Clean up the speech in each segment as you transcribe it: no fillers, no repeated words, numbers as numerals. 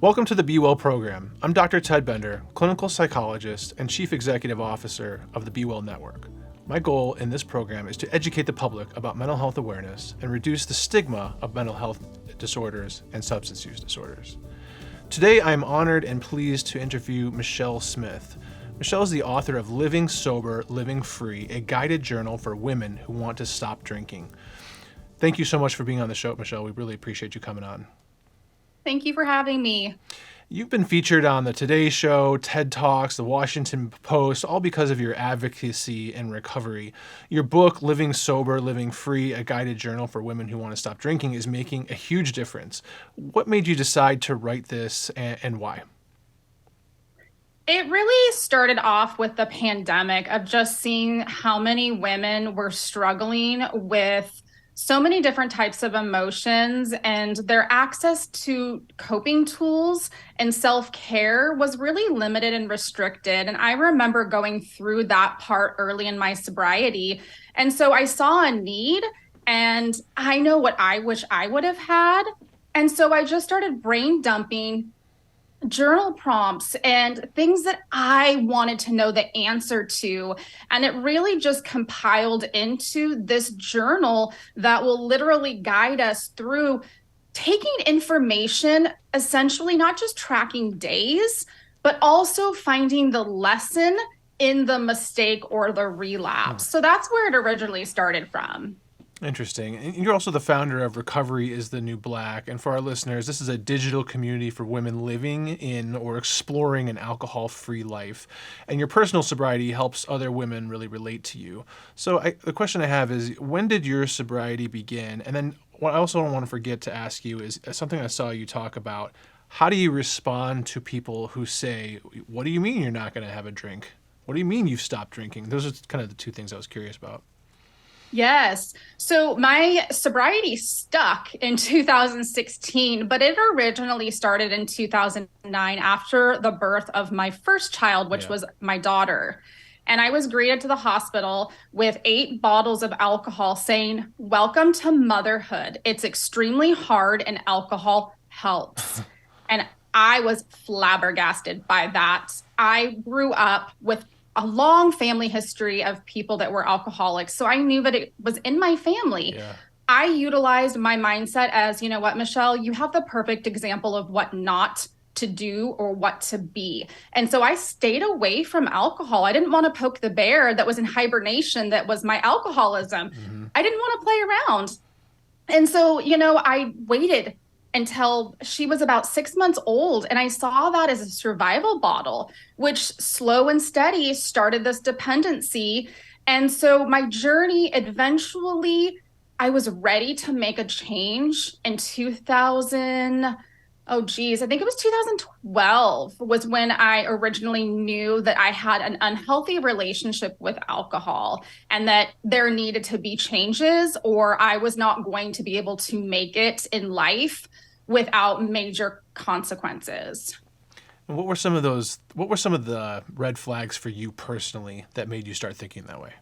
Welcome to the BeWell program. I'm Dr. Ted Bender, clinical psychologist and chief executive officer of the BeWell network. My goal in this program is to educate the public about mental health awareness and reduce the stigma of mental health disorders and substance use disorders. Today, I am honored and pleased to interview Michelle Smith. Michelle is the author of Living Sober, Living Free, a guided journal for women who want to stop drinking. Thank you so much for being on the show, Michelle. We really appreciate you coming on. Thank you for having me. You've been featured on the Today Show, TED Talks, the Washington Post, all because of your advocacy and recovery. Your book, Living Sober, Living Free, a guided journal for women who want to stop drinking, is making a huge difference. What made you decide to write this and why? It really started off with the pandemic of just seeing how many women were struggling with so many different types of emotions, and their access to coping tools and self-care was really limited and restricted. And I remember going through that part early in my sobriety. And so I saw a need, and I know what I wish I would have had. And so I just started brain dumping journal prompts and things that I wanted to know the answer to. And it really just compiled into this journal that will literally guide us through taking information, essentially not just tracking days, but also finding the lesson in the mistake or the relapse. So that's where it originally started from. Interesting. And you're also the founder of Recovery is the New Black. And for our listeners, this is a digital community for women living in or exploring an alcohol-free life. And your personal sobriety helps other women really relate to you. So the question I have is, when did your sobriety begin? And then what I also don't want to forget to ask you is something I saw you talk about. How do you respond to people who say, what do you mean you're not going to have a drink? What do you mean you've stopped drinking? Those are kind of the two things I was curious about. Yes. So my sobriety stuck in 2016, but it originally started in 2009 after the birth of my first child, which was my daughter. And I was greeted to the hospital with 8 bottles of alcohol saying, "Welcome to motherhood. It's extremely hard and alcohol helps." And I was flabbergasted by that. I grew up with a long family history of people that were alcoholics. So I knew that it was in my family. Yeah. I utilized my mindset as, you know what, Michelle, you have the perfect example of what not to do or what to be. And so I stayed away from alcohol. I didn't want to poke the bear that was in hibernation, that was my alcoholism. I didn't want to play around. And so, I waited until she was about 6 months old. And I saw that as a survival bottle, which slow and steady started this dependency. And so my journey eventually, I was ready to make a change in 2000. Oh, geez, I think it was 2012 was when I originally knew that I had an unhealthy relationship with alcohol and that there needed to be changes, or I was not going to be able to make it in life without major consequences. And what were some of the red flags for you personally that made you start thinking that way?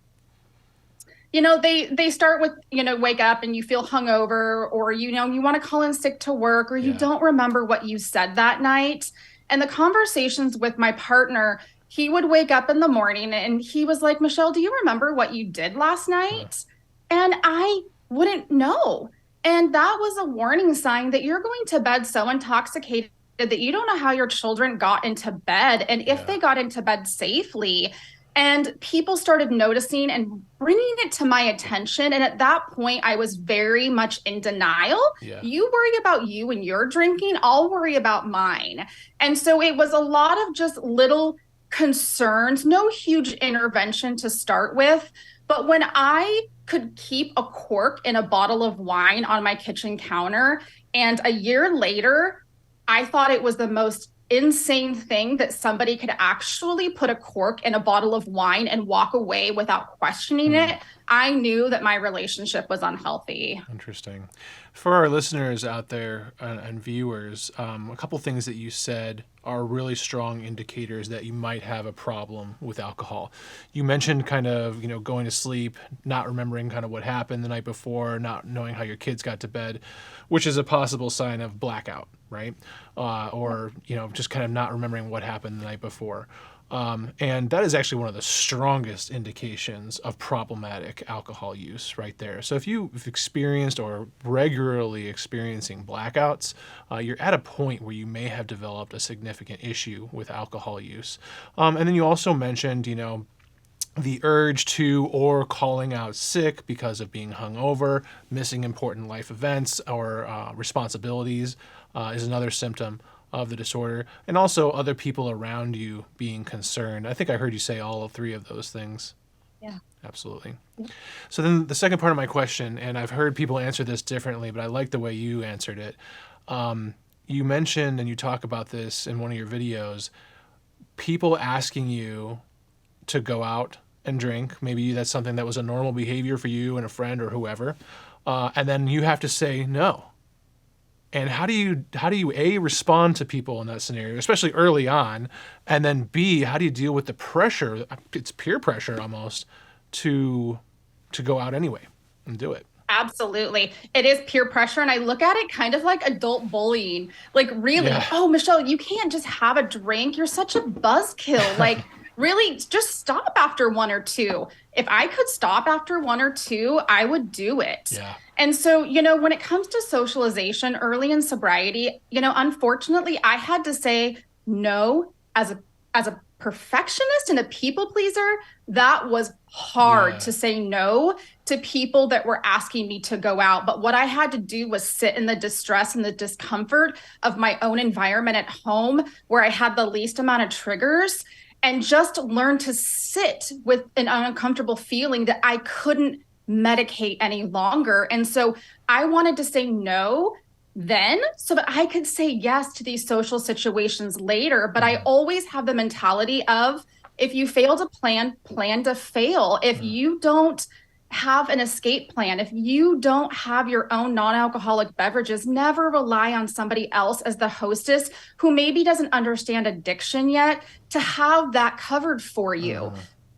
They start with, wake up and you feel hungover, or, you want to call in sick to work, or you don't remember what you said that night. And the conversations with my partner, he would wake up in the morning and he was like, "Michelle, do you remember what you did last night?" And I wouldn't know. And that was a warning sign that you're going to bed so intoxicated that you don't know how your children got into bed and if they got into bed safely. And people started noticing and bringing it to my attention. And at that point, I was very much in denial. Yeah. You worry about you and your drinking, I'll worry about mine. And so it was a lot of just little concerns, no huge intervention to start with. But when I could keep a cork in a bottle of wine on my kitchen counter, and a year later, I thought it was the most insane thing that somebody could actually put a cork in a bottle of wine and walk away without questioning it. I knew that my relationship was unhealthy. Interesting. For our listeners out there and viewers, a couple things that you said are really strong indicators that you might have a problem with alcohol. You mentioned kind of, going to sleep, not remembering kind of what happened the night before, not knowing how your kids got to bed, which is a possible sign of blackout, right? Or, just kind of not remembering what happened the night before. And that is actually one of the strongest indications of problematic alcohol use right there. So if you've experienced or regularly experiencing blackouts, you're at a point where you may have developed a significant issue with alcohol use. And then you also mentioned, the urge to or calling out sick because of being hungover, missing important life events or responsibilities is another symptom of the disorder, and also other people around you being concerned. I think I heard you say all three of those things. Yeah. Absolutely. So then the second part of my question, and I've heard people answer this differently, but I like the way you answered it. You mentioned, and you talk about this in one of your videos, people asking you to go out and drink. Maybe that's something that was a normal behavior for you and a friend or whoever. And then you have to say no. And how do you A, respond to people in that scenario, especially early on, and then B, how do you deal with the pressure? It's peer pressure almost to go out anyway and do it. Absolutely. It is peer pressure. And I look at it kind of like adult bullying. Like, really, Yeah. oh, Michelle, you can't just have a drink. You're such a buzzkill. Like, really, just stop after one or two. If I could stop after one or two, I would do it. Yeah. And so, when it comes to socialization early in sobriety, unfortunately, I had to say no as a perfectionist and a people pleaser. That was hard to say no to people that were asking me to go out. But what I had to do was sit in the distress and the discomfort of my own environment at home, where I had the least amount of triggers, and just learn to sit with an uncomfortable feeling that I couldn't medicate any longer. And so I wanted to say no then so that I could say yes to these social situations later. But I always have the mentality of, if you fail to plan to fail. If you don't have an escape plan, if you don't have your own non-alcoholic beverages, never rely on somebody else as the hostess who maybe doesn't understand addiction yet to have that covered for you.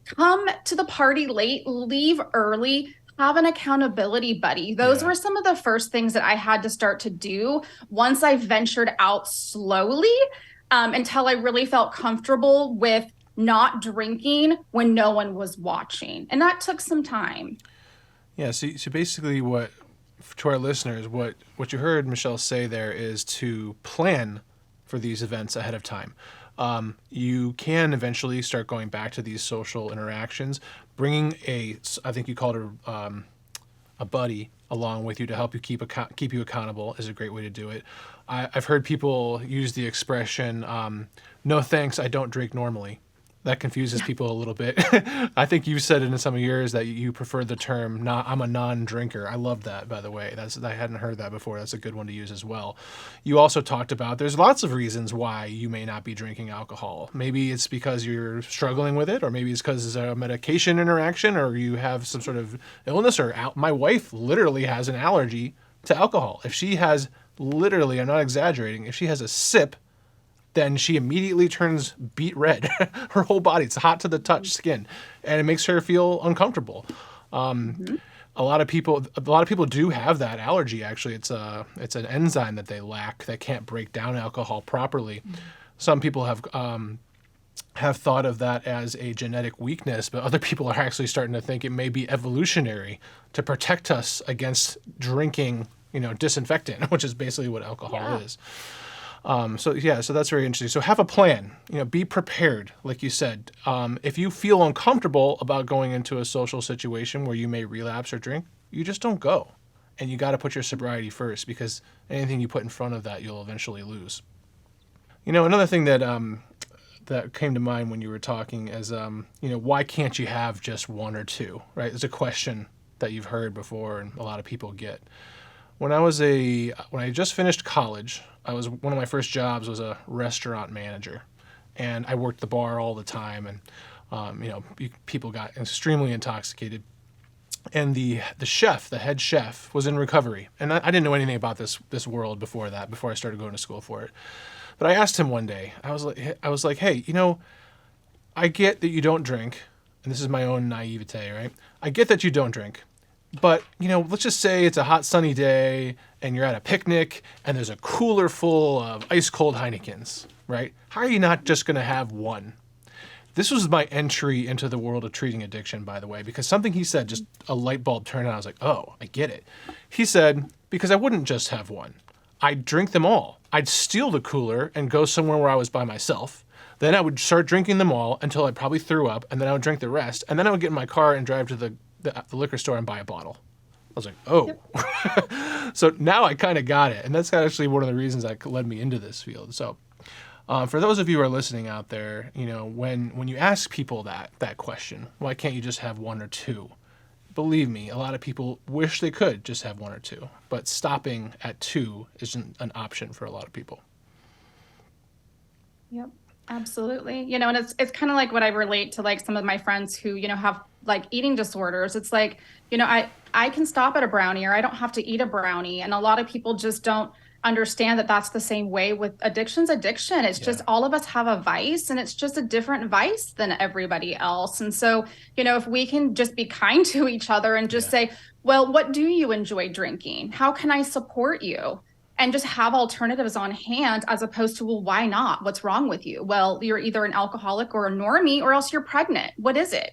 Come to the party late, leave early, have an accountability buddy. Those were some of the first things that I had to start to do once I ventured out slowly, until I really felt comfortable with not drinking when no one was watching. And that took some time. Yeah. So basically to our listeners, what you heard Michelle say there is to plan for these events ahead of time. You can eventually start going back to these social interactions, bringing I think you called her a buddy along with you to help you keep you accountable is a great way to do it. I've heard people use the expression, "No thanks, I don't drink normally." That confuses people a little bit. I think you said in some of yours that you prefer the term "I'm a non-drinker." I love that, by the way. I hadn't heard that before. That's a good one to use as well. You also talked about there's lots of reasons why you may not be drinking alcohol. Maybe it's because you're struggling with it, or maybe it's because there's a medication interaction, or you have some sort of illness. My wife literally has an allergy to alcohol. If she has literally, I'm not exaggerating, if she has a sip, then she immediately turns beet red. Her whole body, it's hot to the touch skin, and it makes her feel uncomfortable. A lot of people do have that allergy. Actually, it's an enzyme that they lack that can't break down alcohol properly. Some people have thought of that as a genetic weakness, but other people are actually starting to think it may be evolutionary to protect us against drinking, disinfectant, which is basically what alcohol is. So that's very interesting. So have a plan, be prepared. Like you said, if you feel uncomfortable about going into a social situation where you may relapse or drink, you just don't go. And you got to put your sobriety first, because anything you put in front of that, you'll eventually lose. Another thing that came to mind when you were talking is, why can't you have just one or two, right? It's a question that you've heard before and a lot of people get. When I just finished college, one of my first jobs was a restaurant manager, and I worked the bar all the time, and people got extremely intoxicated. and the chef, the head chef, was in recovery, and I didn't know anything about this world before that, before I started going to school for it. But I asked him one day. I was like, hey, I get that you don't drink, and this is my own naivete, right? I get that you don't drink, but let's just say it's a hot sunny day and you're at a picnic and there's a cooler full of ice cold Heinekens, right? How are you not just going to have one? This was my entry into the world of treating addiction, by the way, because something he said, just a light bulb turned on. I was like, oh, I get it. He said, because I wouldn't just have one. I'd drink them all. I'd steal the cooler and go somewhere where I was by myself. Then I would start drinking them all until I probably threw up, and then I would drink the rest. And then I would get in my car and drive to the liquor store and buy a bottle. I was like, oh. Yep. So now I kind of got it. And that's actually one of the reasons that led me into this field. So for those of you who are listening out there, when you ask people that question, why can't you just have one or two? Believe me, a lot of people wish they could just have one or two, but stopping at two isn't an option for a lot of people. Yep, absolutely. And it's kind of like what I relate to like some of my friends who, have like eating disorders. It's like, I can stop at a brownie or I don't have to eat a brownie. And a lot of people just don't understand that that's the same way with addiction's addiction. It's just all of us have a vice and it's just a different vice than everybody else. And so, if we can just be kind to each other and just say, well, what do you enjoy drinking? How can I support you? And just have alternatives on hand as opposed to, well, why not? What's wrong with you? Well, you're either an alcoholic or a normie or else you're pregnant. What is it?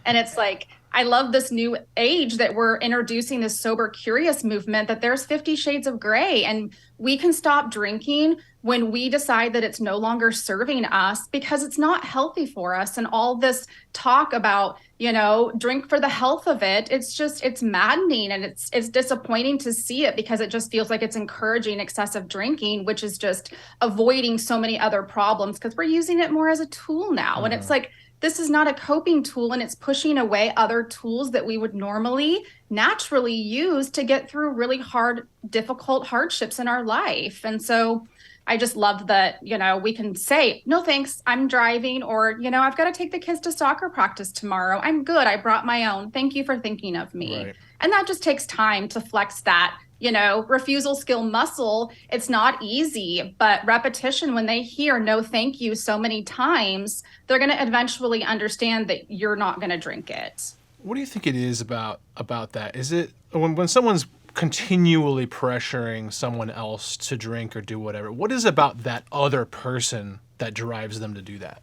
And it's like, I love this new age that we're introducing this sober curious movement that there's 50 shades of gray and we can stop drinking when we decide that it's no longer serving us because it's not healthy for us. And all this talk about, drink for the health of it, it's maddening and it's disappointing to see it because it just feels like it's encouraging excessive drinking, which is just avoiding so many other problems because we're using it more as a tool now. And it's like, this is not a coping tool and it's pushing away other tools that we would normally naturally use to get through really hard, difficult hardships in our life. And so I just love that, we can say, no, thanks, I'm driving, or, I've got to take the kids to soccer practice tomorrow. I'm good. I brought my own. Thank you for thinking of me. Right. And that just takes time to flex that, refusal skill muscle. It's not easy, but repetition, when they hear no, thank you so many times, they're going to eventually understand that you're not going to drink it. What do you think it is about that? Is it when someone's continually pressuring someone else to drink or do whatever, what is about that other person that drives them to do that?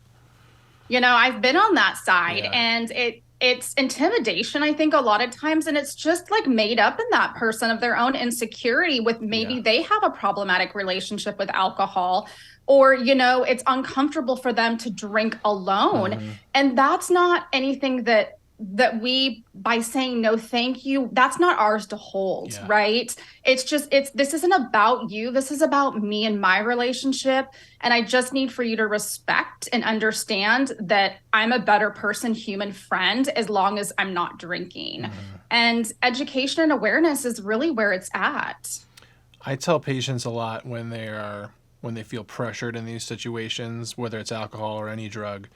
I've been on that side and it's intimidation, I think, a lot of times. And it's just like made up in that person of their own insecurity with maybe they have a problematic relationship with alcohol or, it's uncomfortable for them to drink alone. Mm-hmm. And that's not anything that we, by saying no, thank you, that's not ours to hold, right? This isn't about you. This is about me and my relationship. And I just need for you to respect and understand that I'm a better person, human friend, as long as I'm not drinking. Mm-hmm. And education and awareness is really where it's at. I tell patients a lot when they feel pressured in these situations, whether it's alcohol or any drug,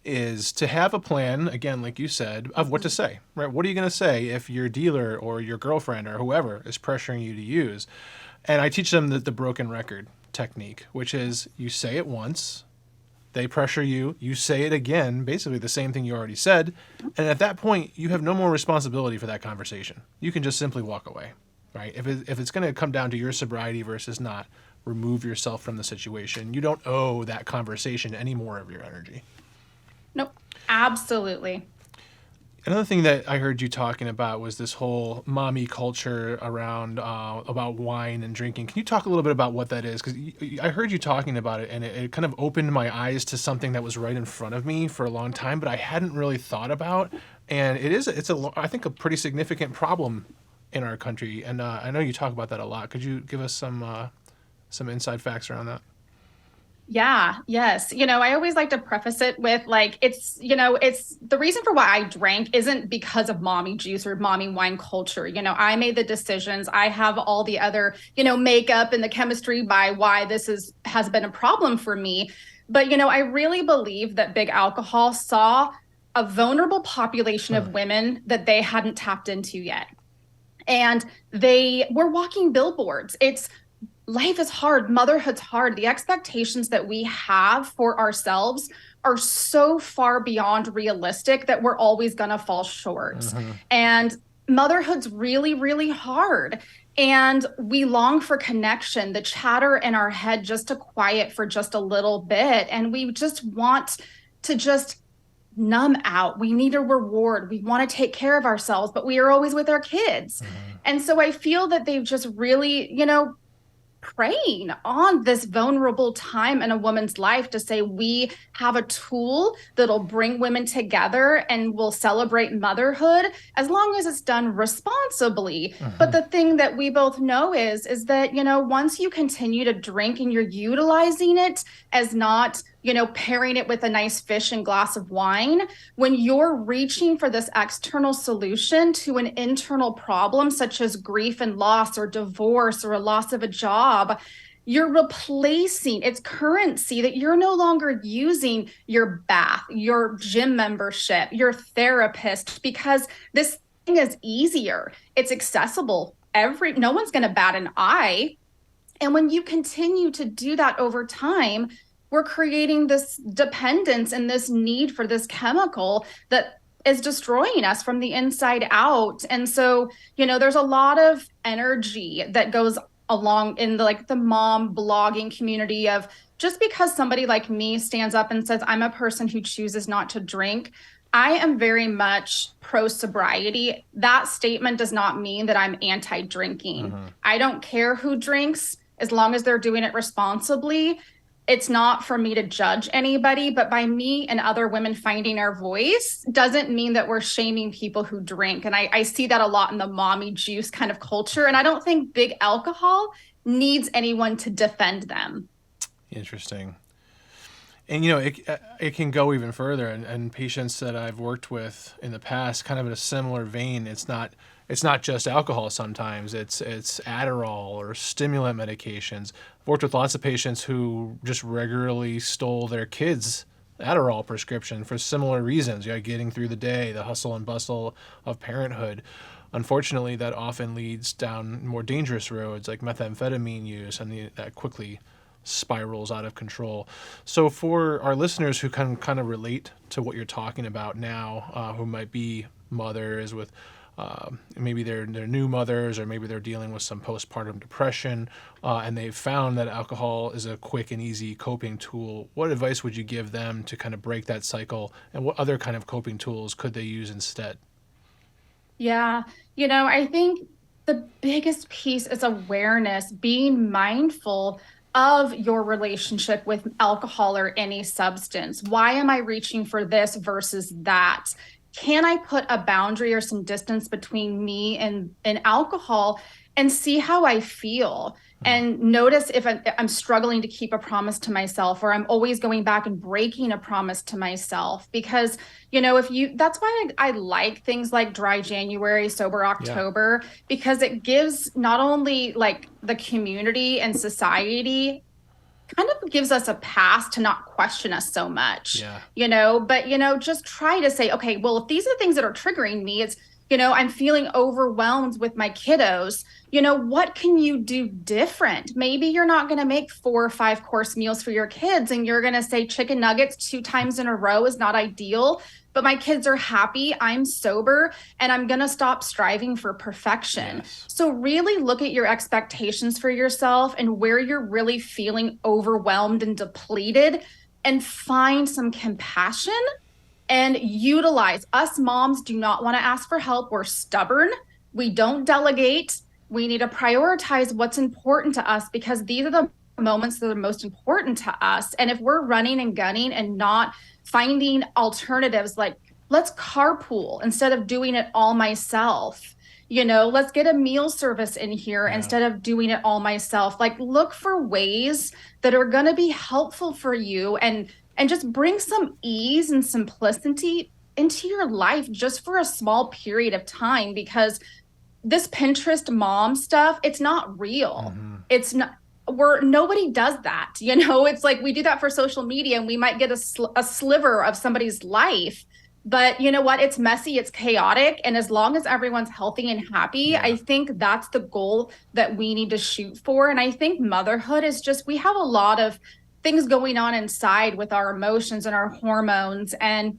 is to have a plan, again, like you said, of what to say, right? What are you going to say if your dealer or your girlfriend or whoever is pressuring you to use? And I teach them the broken record technique, which is you say it once, they pressure you, you say it again, basically the same thing you already said. And at that point, you have no more responsibility for that conversation. You can just simply walk away, right? If it's going to come down to your sobriety versus not, remove yourself from the situation. You don't owe that conversation any more of your energy. Nope, absolutely. Another thing that I heard you talking about was this whole mommy culture around about wine and drinking. Can you talk a little bit about what that is? Because I heard you talking about it, and it kind of opened my eyes to something that was right in front of me for a long time, but I hadn't really thought about. And I think a pretty significant problem in our country. And I know you talk about that a lot. Could you give us some inside facts around that? Yeah, yes. I always like to preface it with it's the reason for why I drank isn't because of mommy juice or mommy wine culture. I made the decisions. I have all the other, makeup and the chemistry by why this has been a problem for me. But, I really believe that big alcohol saw a vulnerable population Huh. of women that they hadn't tapped into yet. And they were walking billboards. It's life is hard, motherhood's hard. The expectations that we have for ourselves are so far beyond realistic that we're always going to fall short. Hmm. And motherhood's really, really hard. And we long for connection, the chatter in our head just to quiet for just a little bit. And we just want to just numb out. We need a reward. We want to take care of ourselves, but we are always with our kids. Hmm. And so I feel that they've just really, preying on this vulnerable time in a woman's life to say we have a tool that'll bring women together and will celebrate motherhood as long as it's done responsibly. But Hmm. the thing that we both know is that, once you continue to drink and you're utilizing it as not, pairing it with a nice fish and glass of wine, when you're reaching for this external solution to an internal problem, such as grief and loss or divorce or a loss of a job, you're replacing its currency that you're no longer using your bath, your gym membership, your therapist, because this thing is easier. It's accessible. No one's going to bat an eye. And when you continue to do that over time, we're creating this dependence and this need for this chemical that is destroying us from the inside out. And so, there's a lot of energy that goes along in the mom blogging community of just because somebody like me stands up and says, I'm a person who chooses not to drink, I am very much pro sobriety. That statement does not mean that I'm anti drinking. Hmm. I don't care who drinks as long as they're doing it responsibly. It's not for me to judge anybody, but by me and other women finding our voice doesn't mean that we're shaming people who drink. And I see that a lot in the mommy juice kind of culture. And I don't think big alcohol needs anyone to defend them. Interesting. And it can go even further. And patients that I've worked with in the past, kind of in a similar vein, it's not just alcohol. Sometimes it's Adderall or stimulant medications. I've worked with lots of patients who just regularly stole their kids' Adderall prescription for similar reasons. Getting through the day, the hustle and bustle of parenthood. Unfortunately, that often leads down more dangerous roads like methamphetamine use, and that quickly spirals out of control. So for our listeners who can kind of relate to what you're talking about now, who might be mothers with maybe they're new mothers, or maybe they're dealing with some postpartum depression, and they've found that alcohol is a quick and easy coping tool, what advice would you give them to kind of break that cycle, and what other kind of coping tools could they use instead? Yeah. I think the biggest piece is awareness, being mindful of your relationship with alcohol or any substance. Why am I reaching for this versus that? Can I put a boundary or some distance between me and alcohol and see how I feel? And notice if I'm struggling to keep a promise to myself, or I'm always going back and breaking a promise to myself. Because, that's why I like things like Dry January, Sober Yeah. October, because it gives not only like the community and society kind of gives us a pass to not question us so much, Yeah. but, just try to say, okay, well, if these are the things that are triggering me, it's, I'm feeling overwhelmed with my kiddos. What can you do different? Maybe you're not going to make 4 or 5 course meals for your kids and you're going to say chicken nuggets 2 times in a row is not ideal, but my kids are happy, I'm sober, and I'm going to stop striving for perfection. Yes. So really look at your expectations for yourself and where you're really feeling overwhelmed and depleted, and find some compassion and utilize. Us moms do not want to ask for help. We're stubborn. We don't delegate. We need to prioritize what's important to us, because these are the moments that are most important to us. And if we're running and gunning and not finding alternatives, like let's carpool instead of doing it all myself. Let's get a meal service in here Yeah. instead of doing it all myself. Like look for ways that are going to be helpful for you, and just bring some ease and simplicity into your life just for a small period of time, because this Pinterest mom stuff, it's not real. Hmm. It's not, nobody does that. It's like we do that for social media and we might get a sliver of somebody's life, But you know what? It's messy, it's chaotic. And as long as everyone's healthy and happy, Yeah. I think that's the goal that we need to shoot for. And I think motherhood is just, we have a lot of things going on inside with our emotions and our hormones. And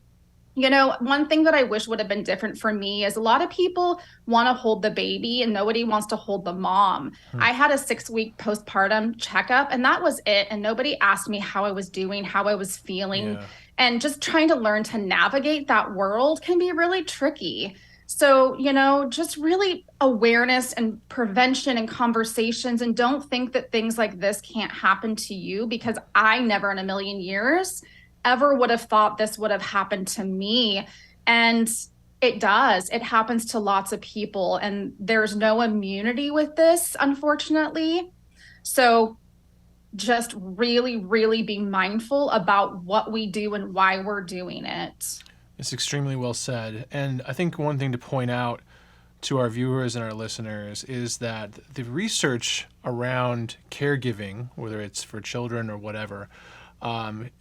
one thing that I wish would have been different for me is a lot of people want to hold the baby and nobody wants to hold the mom. Hmm. I had a 6 week postpartum checkup and that was it. And nobody asked me how I was doing, how I was feeling. Yeah. And just trying to learn to navigate that world can be really tricky. So, just really awareness and prevention and conversations. And don't think that things like this can't happen to you, because I never in a million years ever would have thought this would have happened to me. And it does. It happens to lots of people. And there's no immunity with this, unfortunately. So just really, really be mindful about what we do and why we're doing it. It's extremely well said. And I think one thing to point out to our viewers and our listeners is that the research around caregiving, whether it's for children or whatever,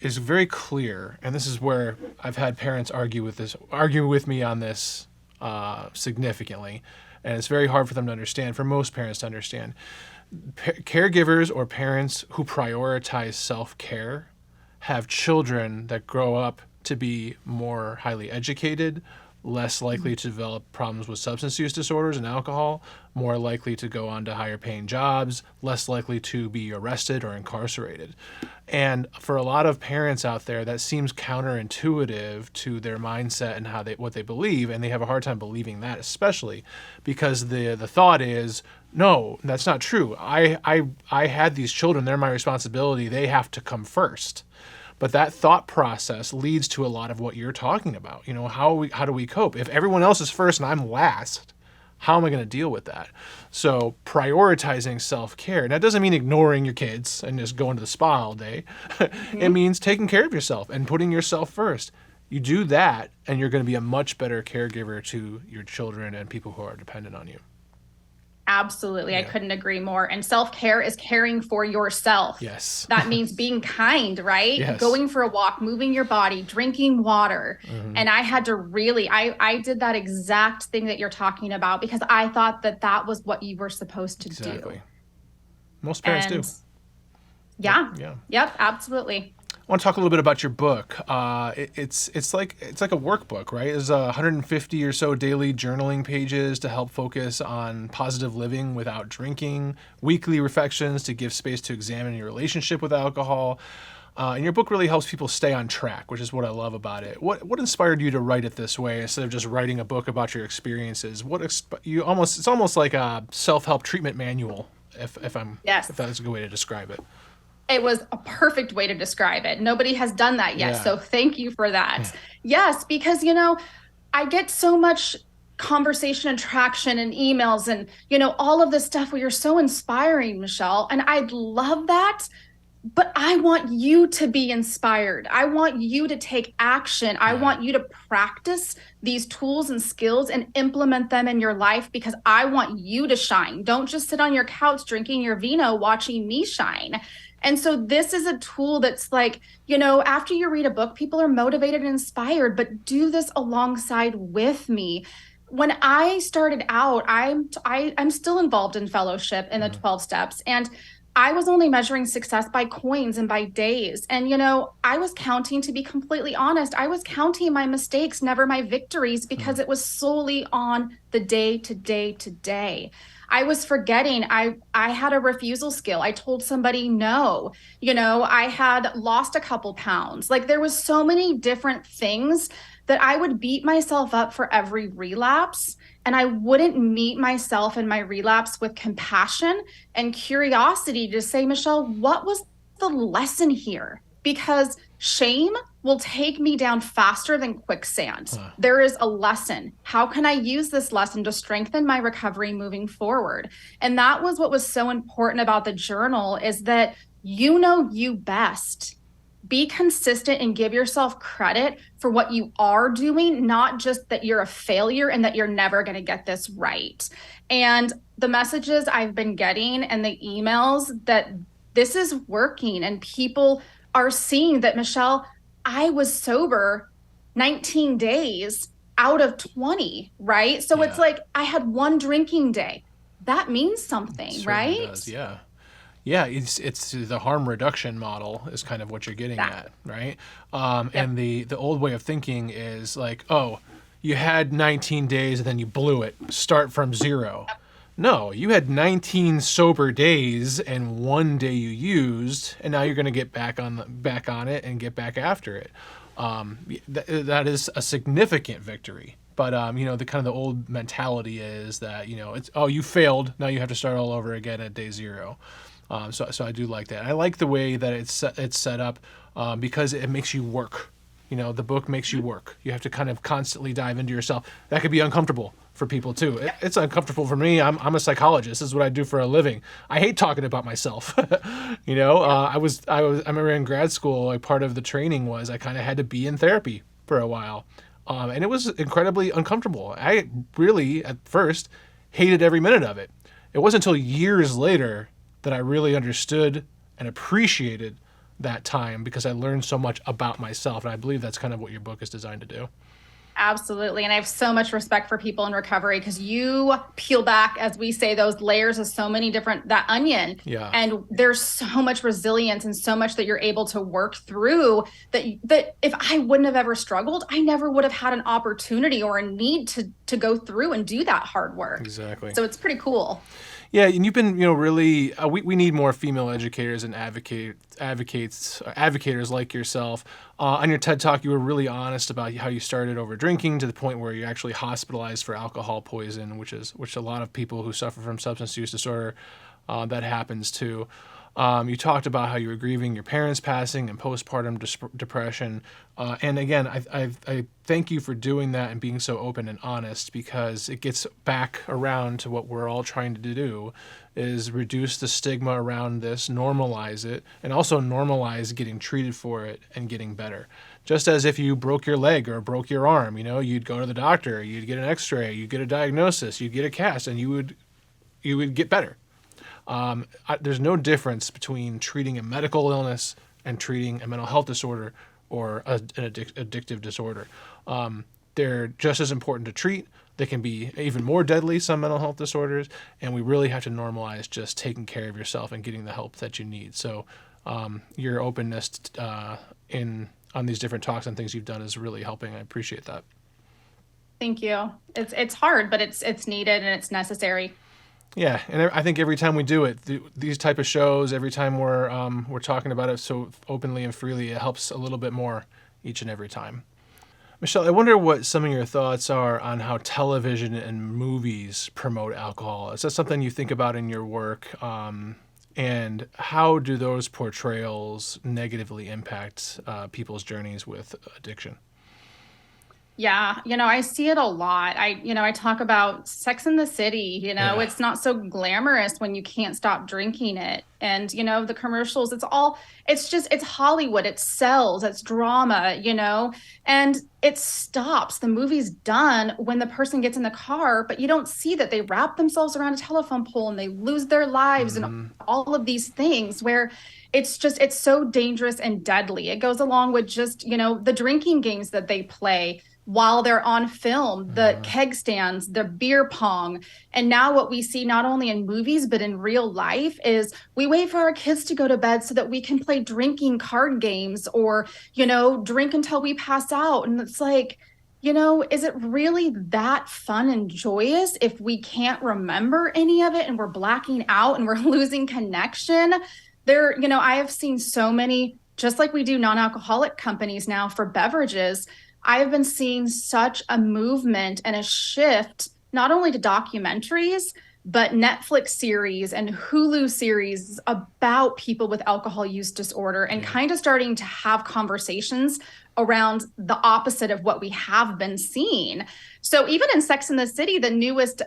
is very clear. And this is where I've had parents argue with me on this significantly. And it's very hard for them to understand, for most parents to understand. Caregivers or parents who prioritize self-care have children that grow up to be more highly educated, less likely to develop problems with substance use disorders and alcohol, more likely to go on to higher paying jobs, less likely to be arrested or incarcerated. And for a lot of parents out there, that seems counterintuitive to their mindset and what they believe, and they have a hard time believing that, especially because the thought is, no, that's not true. I had these children, they're my responsibility, they have to come first. But that thought process leads to a lot of what you're talking about. How do we cope? If everyone else is first and I'm last, how am I going to deal with that? So prioritizing self-care. That doesn't mean ignoring your kids and just going to the spa all day. It Mm-hmm. means taking care of yourself and putting yourself first. You do that, and you're going to be a much better caregiver to your children and people who are dependent on you. Absolutely. I Yeah. couldn't agree more. And self care is caring for yourself. Yes. That means being kind, right? Yes. Going for a walk, moving your body, drinking water. Hmm. And I had to really, I did that exact thing that you're talking about because I thought that that was what you were supposed to do. Exactly. Most parents do. And yeah, Yeah. yep, absolutely. I want to talk a little bit about your book. It's like a workbook, right? There's 150 or so daily journaling pages to help focus on positive living without drinking, weekly reflections to give space to examine your relationship with alcohol. And your book really helps people stay on track, which is what I love about it. What inspired you to write it this way instead of just writing a book about your experiences? It's almost like a self-help treatment manual, if Yes. that's a good way to describe it. It was a perfect way to describe it. Nobody has done that yet. Yeah. So thank you for that. Yes, because, I get so much conversation and traction and emails and, all of this stuff where you're so inspiring, Michelle. And I love that. But I want you to be inspired. I want you to take action. I Yeah. want you to practice these tools and skills and implement them in your life because I want you to shine. Don't just sit on your couch drinking your vino watching me shine. And so this is a tool that's like, after you read a book, people are motivated and inspired, but do this alongside with me. When I started out, I'm still involved in fellowship in the Mhm. 12 steps, and I was only measuring success by coins and by days. And, I was counting, to be completely honest, I was counting my mistakes, never my victories, because Mhm. it was solely on the day to day to day. I was forgetting I had a refusal skill. I told somebody no. I had lost a couple pounds. Like there was so many different things that I would beat myself up for every relapse, and I wouldn't meet myself in my relapse with compassion and curiosity to say, Michelle, what was the lesson here? Because shame will take me down faster than quicksand. Huh. There is a lesson. How can I use this lesson to strengthen my recovery moving forward? And that was what was so important about the journal, is that you know you best. Be consistent and give yourself credit for what you are doing, not just that you're a failure and that you're never going to get this right. And the messages I've been getting and the emails that this is working, and people are seeing that, Michelle, I was sober 19 days out of 20, right? So it's Yeah, like I had one drinking day. That means it something, certainly right? does. Yeah. Yeah, it's the harm reduction model is kind of what you're getting That. at, right? Yep. And the old way of thinking is like, oh, you had 19 days and then you blew it. Start from zero. No, you had 19 sober days and one day you used, and now you're going to get back on it and get back after it. That is a significant victory. But the kind of the old mentality is that it's, oh, you failed, now you have to start all over again at day zero. So I do like that. I like the way that it's set up because it makes you work. The book makes you work. You have to kind of constantly dive into yourself. That could be uncomfortable for people too. It's uncomfortable for me. I'm a psychologist. This is what I do for a living. I hate talking about myself. I remember in grad school, like part of the training was I kind of had to be in therapy for a while, and it was incredibly uncomfortable. I really at first hated every minute of it. It wasn't until years later that I really understood and appreciated that time because I learned so much about myself. And I believe that's kind of what your book is designed to do. Absolutely. And I have so much respect for people in recovery because you peel back, as we say, those layers of so many different, that onion. Yeah. And there's so much resilience and so much that you're able to work through that if I wouldn't have ever struggled, I never would have had an opportunity or a need to go through and do that hard work. Exactly. So it's pretty cool. Yeah, and you've been, really. We need more female educators and advocators like yourself. On your TED Talk, you were really honest about how you started over drinking to the point where you're actually hospitalized for alcohol poison, which a lot of people who suffer from substance use disorder that happens to. You talked about how you were grieving your parents passing and postpartum depression. And again, I thank you for doing that and being so open and honest because it gets back around to what we're all trying to do is reduce the stigma around this, normalize it, and also normalize getting treated for it and getting better. Just as if you broke your leg or broke your arm, you'd go to the doctor, you'd get an x-ray, you'd get a diagnosis, you'd get a cast, and you would get better. There's no difference between treating a medical illness and treating a mental health disorder or an addictive disorder. They're just as important to treat. They can be even more deadly, some mental health disorders, and we really have to normalize just taking care of yourself and getting the help that you need. So your openness in on these different talks and things you've done is really helping. I appreciate that. Thank you. It's hard, but it's needed and it's necessary. Yeah, and I think every time we do it, these type of shows, every time we're talking about it so openly and freely, it helps a little bit more each and every time. Michelle, I wonder what some of your thoughts are on how television and movies promote alcohol. Is that something you think about in your work? And how do those portrayals negatively impact people's journeys with addiction? Yeah, I see it a lot. I talk about Sex in the City, Yeah. it's not so glamorous when you can't stop drinking it. And, the commercials, it's Hollywood, it sells, it's drama, and it stops. The movie's done when the person gets in the car, but you don't see that they wrap themselves around a telephone pole and they lose their lives and Mm-hmm. all of these things where it's so dangerous and deadly. It goes along with just, the drinking games that they play while they're on film, the Mm-hmm. keg stands, the beer pong. And now what we see not only in movies, but in real life is we wait for our kids to go to bed so that we can play drinking card games or, drink until we pass out. And it's like, is it really that fun and joyous if we can't remember any of it and we're blacking out and we're losing connection? I have seen so many, just like we do non-alcoholic companies now for beverages. I've been seeing such a movement and a shift, not only to documentaries, but Netflix series and Hulu series about people with alcohol use disorder and Yeah. kind of starting to have conversations around the opposite of what we have been seeing. So even in Sex in the City, the newest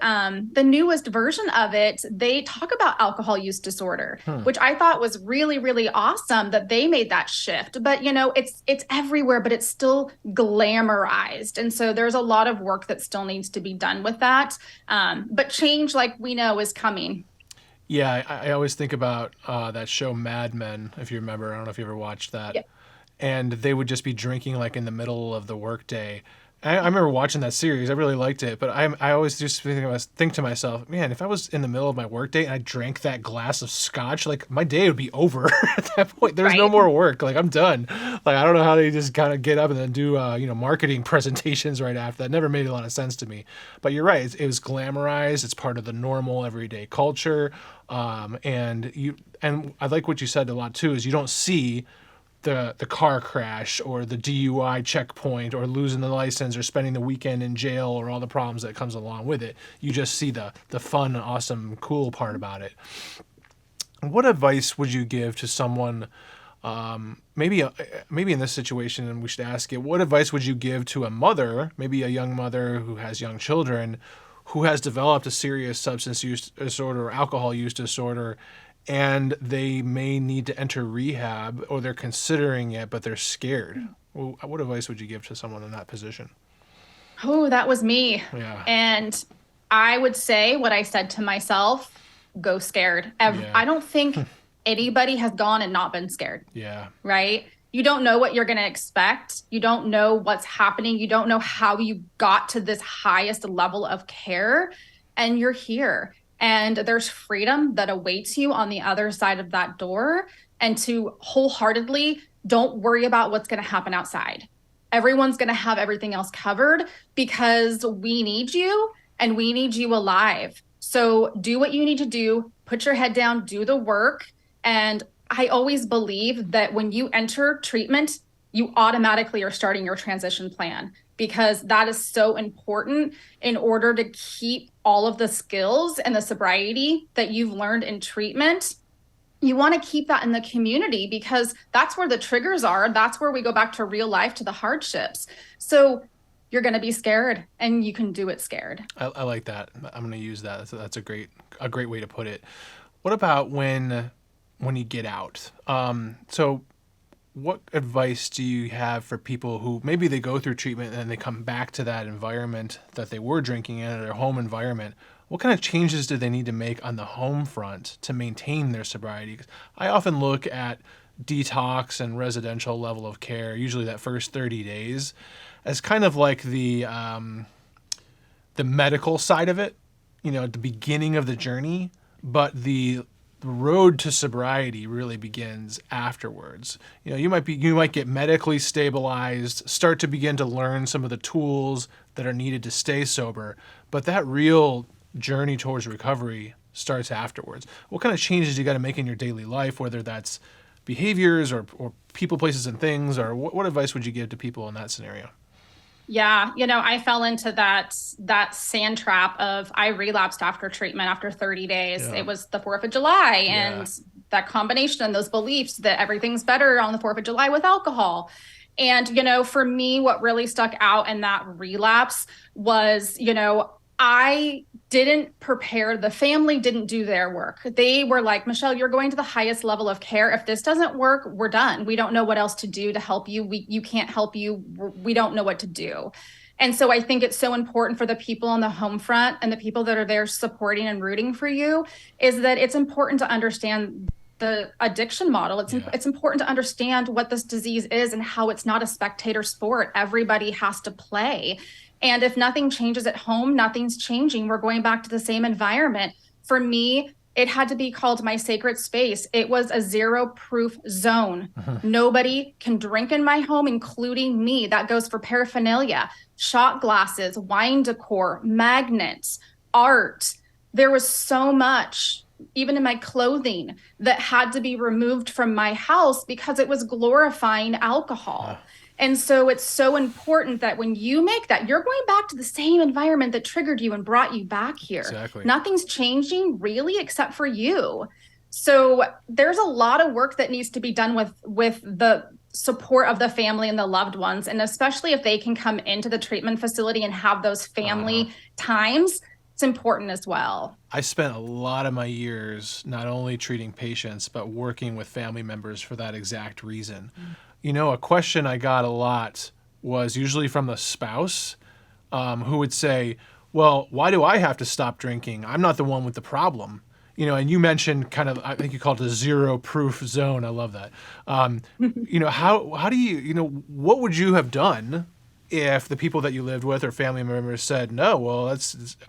version of it, they talk about alcohol use disorder, Hmm. which I thought was really, really awesome that they made that shift. But it's everywhere, but it's still glamorized. And so there's a lot of work that still needs to be done with that. But change, like we know, is coming. Yeah, I always think about that show Mad Men, if you remember. I don't know if you ever watched that. Yeah. and they would just be drinking like in the middle of the workday. I remember watching that series. I really liked it, but I always just think to myself, man, if I was in the middle of my workday and I drank that glass of scotch, like my day would be over at that point. There's no Right. more work. Like I'm done. Like I don't know how they just kind of get up and then do marketing presentations right after. That never made a lot of sense to me. But you're right. It was glamorized. It's part of the normal everyday culture. And I like what you said a lot too. Is you don't see the car crash or the DUI checkpoint or losing the license or spending the weekend in jail or all the problems that comes along with it. You just see the fun, awesome, cool part about it. What advice would you give to someone, maybe in this situation, and we should ask it, what advice would you give to a mother, maybe a young mother who has young children, who has developed a serious substance use disorder or alcohol use disorder, and they may need to enter rehab or they're considering it, but they're scared? Well, what advice would you give to someone in that position? Oh, that was me. Yeah. And I would say what I said to myself, go scared. Yeah. I don't think anybody has gone and not been scared, Yeah. right? You don't know what you're going to expect. You don't know what's happening. You don't know how you got to this highest level of care, and you're here. And there's freedom that awaits you on the other side of that door. And to wholeheartedly don't worry about what's going to happen outside. Everyone's going to have everything else covered because we need you and we need you alive. So do what you need to do, put your head down, do the work. And I always believe that when you enter treatment, you automatically are starting your transition plan because that is so important in order to keep all of the skills and the sobriety that you've learned in treatment. You want to keep that in the community because that's where the triggers are. That's where we go back to real life, to the hardships. So you're going to be scared and you can do it scared. I like that. I'm going to use that. That's a great way to put it. What about when you get out? So what advice do you have for people who maybe they go through treatment and then they come back to that environment that they were drinking in, their home environment? What kind of changes do they need to make on the home front to maintain their sobriety? 'Cause I often look at detox and residential level of care, usually that first 30 days, as kind of like the medical side of it, at the beginning of the journey, but the road to sobriety really begins afterwards. You might get medically stabilized, start to begin to learn some of the tools that are needed to stay sober, but that real journey towards recovery starts afterwards. What kind of changes you got to make in your daily life, whether that's behaviors or people, places, and things, or what advice would you give to people in that scenario? Yeah, I fell into that sand trap of I relapsed after treatment after 30 days. Yeah. It was the 4th of July Yeah. and that combination and those beliefs that everything's better on the 4th of July with alcohol. And for me, what really stuck out in that relapse was, I didn't prepare. The family didn't do their work. They were like, Michelle, you're going to the highest level of care. If this doesn't work, we're done. We don't know what else to do to help you. You can't help you. We don't know what to do. And so I think it's so important for the people on the home front and the people that are there supporting and rooting for you is that it's important to understand the addiction model. It's important to understand what this disease is and how it's not a spectator sport. Everybody has to play. And if nothing changes at home, nothing's changing. We're going back to the same environment. For me, it had to be called my sacred space. It was a zero proof zone. Nobody can drink in my home, including me. That goes for paraphernalia, shot glasses, wine decor, magnets, art. There was so much, even in my clothing, that had to be removed from my house because it was glorifying alcohol. And so it's so important that when you make that, you're going back to the same environment that triggered you and brought you back here. Exactly. Nothing's changing really except for you. So there's a lot of work that needs to be done with the support of the family and the loved ones. And especially if they can come into the treatment facility and have those family times, it's important as well. I spent a lot of my years not only treating patients, but working with family members for that exact reason. A question I got a lot was usually from the spouse who would say, well, why do I have to stop drinking? I'm not the one with the problem. And you mentioned kind of, I think you called it a zero proof zone. I love that. How do what would you have done if the people that you lived with or family members said, no, well,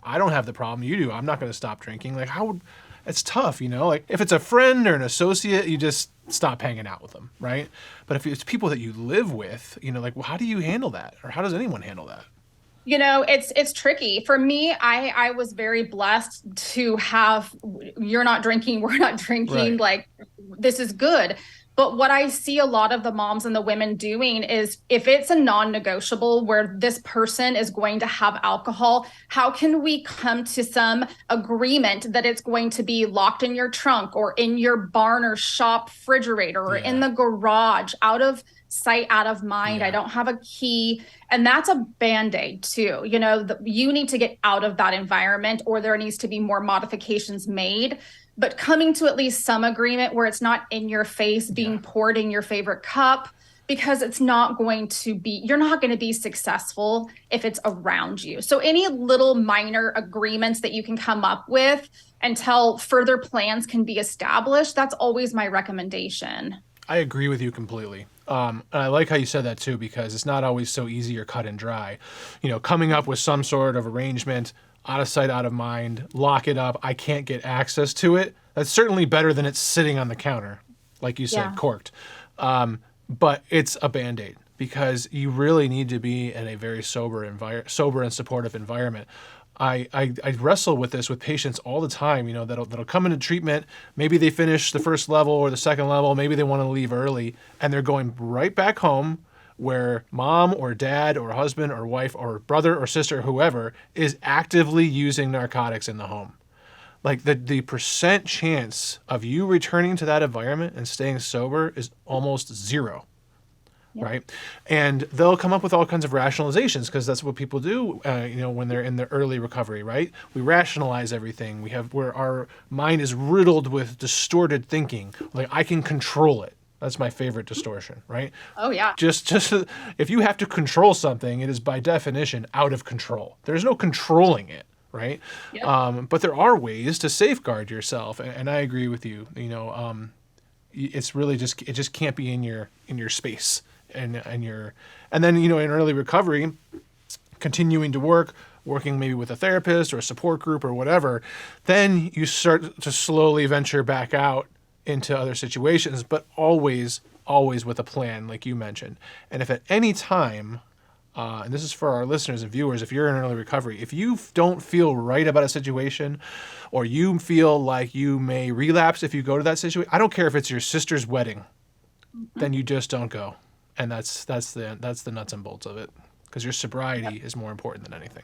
I don't have the problem. You do. I'm not going to stop drinking. Like, it's tough, like if it's a friend or an associate, you just stop hanging out with them. Right. But if it's people that you live with, like, well, how do you handle that? Or how does anyone handle that? It's tricky. For me, I was very blessed to have, you're not drinking, we're not drinking, Right. like this is good. But what I see a lot of the moms and the women doing is if it's a non-negotiable where this person is going to have alcohol, how can we come to some agreement that it's going to be locked in your trunk or in your barn or shop refrigerator or in the garage, out of sight, out of mind. I don't have a key. And that's a Band-Aid too. You need to get out of that environment or there needs to be more modifications made. But coming to at least some agreement where it's not in your face being poured in your favorite cup, because you're not going to be successful if it's around you. So any little minor agreements that you can come up with until further plans can be established, that's always my recommendation. I agree with you completely. And I like how you said that too, because it's not always so easy or cut and dry. Coming up with some sort of arrangement, out of sight, out of mind, lock it up. I can't get access to it. That's certainly better than it's sitting on the counter, like you said, corked. But it's a Band-Aid because you really need to be in a very sober and supportive environment. I wrestle with this with patients all the time, that'll come into treatment. Maybe they finish the first level or the second level. Maybe they want to leave early and they're going right back home where mom or dad or husband or wife or brother or sister, whoever, is actively using narcotics in the home. Like the percent chance of you returning to that environment and staying sober is almost zero. Right. And they'll come up with all kinds of rationalizations because that's what people do, when they're in the early recovery. Right. We rationalize everything. Where our mind is riddled with distorted thinking. Like I can control it. That's my favorite distortion. Right. Oh, yeah. Just if you have to control something, it is by definition out of control. There's no controlling it. Right. Yep. But there are ways to safeguard yourself. And I agree with you. It's really it just can't be in your space. And then in early recovery, continuing to working maybe with a therapist or a support group or whatever, then you start to slowly venture back out into other situations, but always with a plan, like you mentioned. And if at any time, and this is for our listeners and viewers, if you're in early recovery, if you don't feel right about a situation, or you feel like you may relapse if you go to that situation, I don't care if it's your sister's wedding, then you just don't go. And that's the nuts and bolts of it, because your sobriety is more important than anything.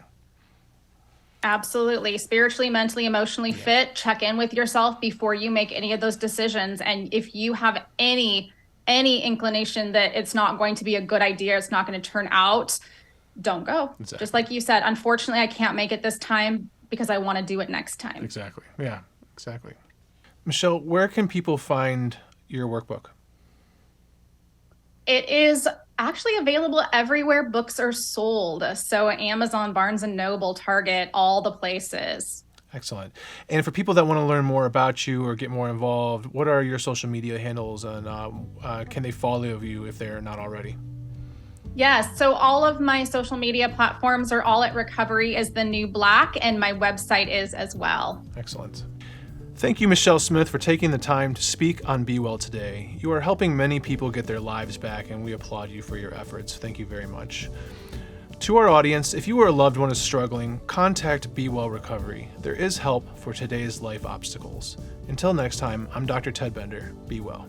Absolutely. Spiritually, mentally, emotionally fit. Check in with yourself before you make any of those decisions. And if you have any inclination that it's not going to be a good idea, it's not going to turn out, don't go. Exactly. Just like you said, unfortunately, I can't make it this time because I want to do it next time. Exactly. Yeah, exactly. Michelle, where can people find your workbook? It is actually available everywhere books are sold. So Amazon, Barnes & Noble, Target, all the places. Excellent. And for people that want to learn more about you or get more involved, what are your social media handles, and can they follow you if they're not already? Yes. So all of my social media platforms are all at Recovery is the New Black, and my website is as well. Excellent. Thank you, Michelle Smith, for taking the time to speak on BeWell today. You are helping many people get their lives back, and we applaud you for your efforts. Thank you very much. To our audience, if you or a loved one is struggling, contact BeWell Recovery. There is help for today's life obstacles. Until next time, I'm Dr. Ted Bender. Be well.